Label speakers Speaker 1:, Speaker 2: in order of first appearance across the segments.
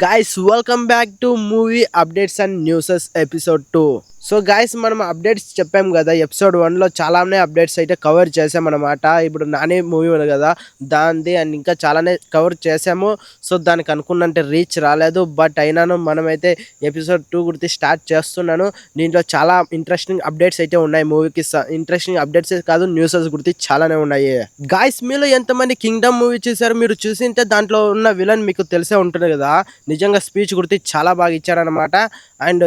Speaker 1: Guys, welcome back to Movie Updates and News episode 2. So guys మనం updates చెప్పాం కదా episode 1లో చాలానే updates అయితే కవర్ చేసామన్నమాట. ఇప్పుడు నాని మూవీ ఉంది కదా దాంది అండ్ ఇంకా చాలానే కవర్ చేసాము. సో దానికి అనుకున్నంటే రీచ్ రాలేదు, బట్ అయినాను మనమైతే ఎపిసోడ్ 2 గురించి స్టార్ట్ చేస్తున్నాను. దీంట్లో చాలా ఇంట్రెస్టింగ్ అప్డేట్స్ అయితే ఉన్నాయి. మూవీకి ఇంట్రెస్టింగ్ అప్డేట్స్ కాదు, న్యూసెస్ గురించి చాలానే ఉన్నాయి. గాయస్, మీలో ఎంతమంది కింగ్డమ్ మూవీ చూసారు? మీరు చూసింటే దాంట్లో ఉన్న విలన్ మీకు తెలిసే ఉంటుంది కదా. నిజంగా స్పీచ్ గురించి చాలా బాగా ఇచ్చారనమాట. అండ్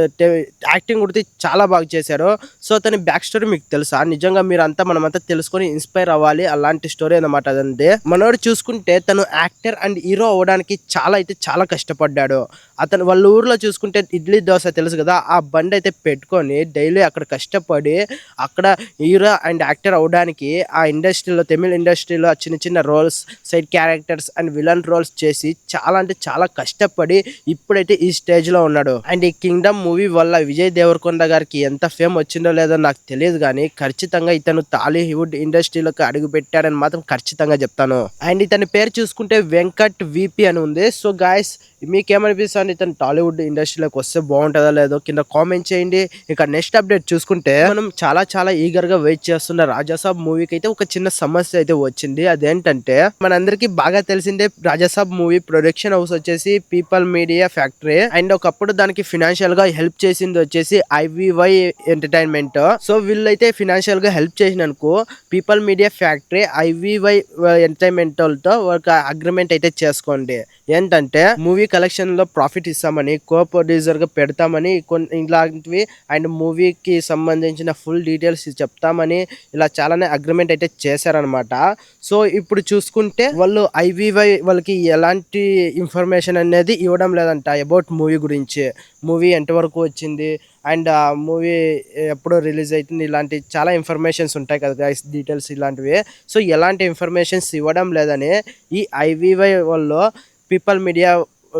Speaker 1: యాక్టింగ్ గురించి చాలా బాగా చేశారు. సో అతని బ్యాక్ స్టోరీ మీకు తెలుసా? నిజంగా మీరంతా మనమంతా తెలుసుకొని ఇన్స్పైర్ అవ్వాలి. అలాంటి స్టోరీ అన్నమాట అదంతే. మనోడు చూసుకుంటే తను యాక్టర్ అండ్ హీరో అవ్వడానికి చాలా కష్టపడ్డాడు. అతను వాళ్ళ ఊర్లో చూసుకుంటే ఇడ్లీ దోశ తెలుసు కదా, ఆ బండి అయితే పెట్టుకొని డైలీ అక్కడ కష్టపడి అక్కడ హీరో అండ్ యాక్టర్ అవ్వడానికి ఆ ఇండస్ట్రీలో, తమిళ ఇండస్ట్రీలో చిన్న చిన్న roles, side characters and villain roles చేసి చాలా కష్టపడి ఇప్పుడైతే ఈ స్టేజ్ లో ఉన్నాడు. అండ్ ఈ కింగ్డమ్ మూవీ వల్ల విజయ్ దేవరకొండ గారికి ఎంత ఫేమ్ వచ్చిందో లేదో నాకు తెలియదు, కానీ ఖచ్చితంగా ఇతను టాలీవుడ్ ఇండస్ట్రీలోకి అడుగు పెట్టాడని మాత్రం ఖచ్చితంగా చెప్తాను. అండ్ ఇతని పేరు చూసుకుంటే వెంకట్ విపి అని ఉంది. సో గాయస్, మీకేమనిపిస్తుంది? ఇతను టాలీవుడ్ ఇండస్ట్రీలోకి వస్తే బాగుంటుందో లేదో కింద కామెంట్ చేయండి. ఇక నెక్స్ట్ అప్డేట్ చూసుకుంటే మనం చాలా ఈగర్ గా వెయిట్ చేస్తున్న రాజాసాబ్ మూవీకి అయితే ఒక చిన్న సమస్య అయితే వచ్చింది. అదేంటంటే మనందరికి బాగా తెలిసిందే, రాజాసాబ్ మూవీ ప్రొడక్షన్ హౌస్ వచ్చేసి పీపుల్ మీడియా ఫ్యాక్టరీ. అండ్ ఒకప్పుడు దానికి ఫినాన్షియల్ గా హెల్ప్ చేసింది వచ్చేసి ఐవివై ఎంటర్టైన్మెంట్. సో వీళ్ళైతే ఫినాన్షియల్ గా హెల్ప్ చేసినందుకు people media factory Ivy entertainment తో ఒక అగ్రిమెంట్ అయితే చేసుకోండి. ఏంటంటే మూవీ కలెక్షన్ లో ప్రాఫిట్ ఇస్తామని, కో ప్రొడ్యూసర్ గా పెడతామని, ఇలాంటివి అండ్ మూవీకి సంబంధించిన ఫుల్ డీటెయిల్స్ చెప్తామని ఇలా చాలానే అగ్రిమెంట్ అయితే చేశారనమాట. సో ఇప్పుడు చూసుకుంటే వాళ్ళు ఐవివై వాళ్ళకి ఎలాంటి ఇన్ఫర్మేషన్ అనేది ఇవ్వడం లేదంట అబౌట్ మూవీ గురించి. మూవీ ఎంతవరకు వచ్చింది అండ్ ఆ మూవీ ఎప్పుడు రిలీజ్ అవుతుంది, ఇలాంటి చాలా ఇన్ఫర్మేషన్స్ ఉంటాయి కదా గైస్, డీటెయిల్స్ ఇలాంటివి. సో ఎలాంటి ఇన్ఫర్మేషన్స్ ఇవ్వడం లేదని ఈ ఐవివై వాళ్ళు పీపుల్ మీడియా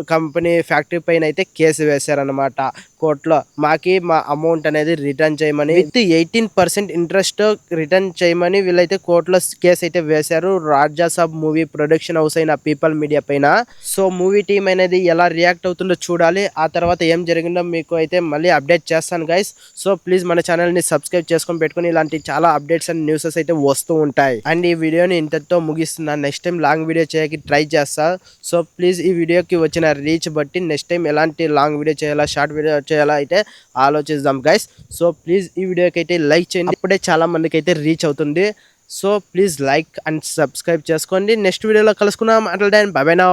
Speaker 1: కంపెనీ ఫ్యాక్టరీ పైన అయితే కేసు వేశారనమాట కోర్టులో. మా అమౌంట్ అనేది రిటర్న్ చేయమని, విత్ 18% ఇంట్రెస్ట్ రిటర్న్ చేయమని వీళ్ళైతే కోర్టులో కేసు అయితే వేశారు రాజాసాబ్ మూవీ ప్రొడక్షన్ హౌస్ అయిన పీపుల్ మీడియా పైన. సో మూవీ టీం అనేది ఎలా రియాక్ట్ అవుతుందో చూడాలి. ఆ తర్వాత ఏం జరిగిందో మీకు అయితే మళ్ళీ అప్డేట్ చేస్తాను గైస్. సో ప్లీజ్ మన ఛానల్ ని సబ్స్క్రైబ్ చేసుకొని పెట్టుకుని ఇలాంటి చాలా అప్డేట్స్ అండ్ న్యూసెస్ అయితే వస్తూ ఉంటాయి. అండ్ ఈ వీడియోని ఇంతటితో ముగిస్తున్నాను. నెక్స్ట్ టైం లాంగ్ వీడియో చేయడానికి ట్రై చేస్తా. సో ప్లీజ్ ఈ వీడియోకి వచ్చిన రీచ్ బట్టి నెక్స్ట్ టైం ఎలాంటి లాంగ్ వీడియో చేయాలా, షార్ట్ వీడియో చేయాలా అయితే ఆలోచిద్దాం గైస్. సో ప్లీజ్ ఈ వీడియోకి అయితే లైక్ చేయండి, అప్పుడే చాలా మందికి అయితే రీచ్ అవుతుంది. So please like and subscribe చేసుకోండి. నెక్స్ట్ వీడియోలో కలుసుకుందాం. Until then bye bye now.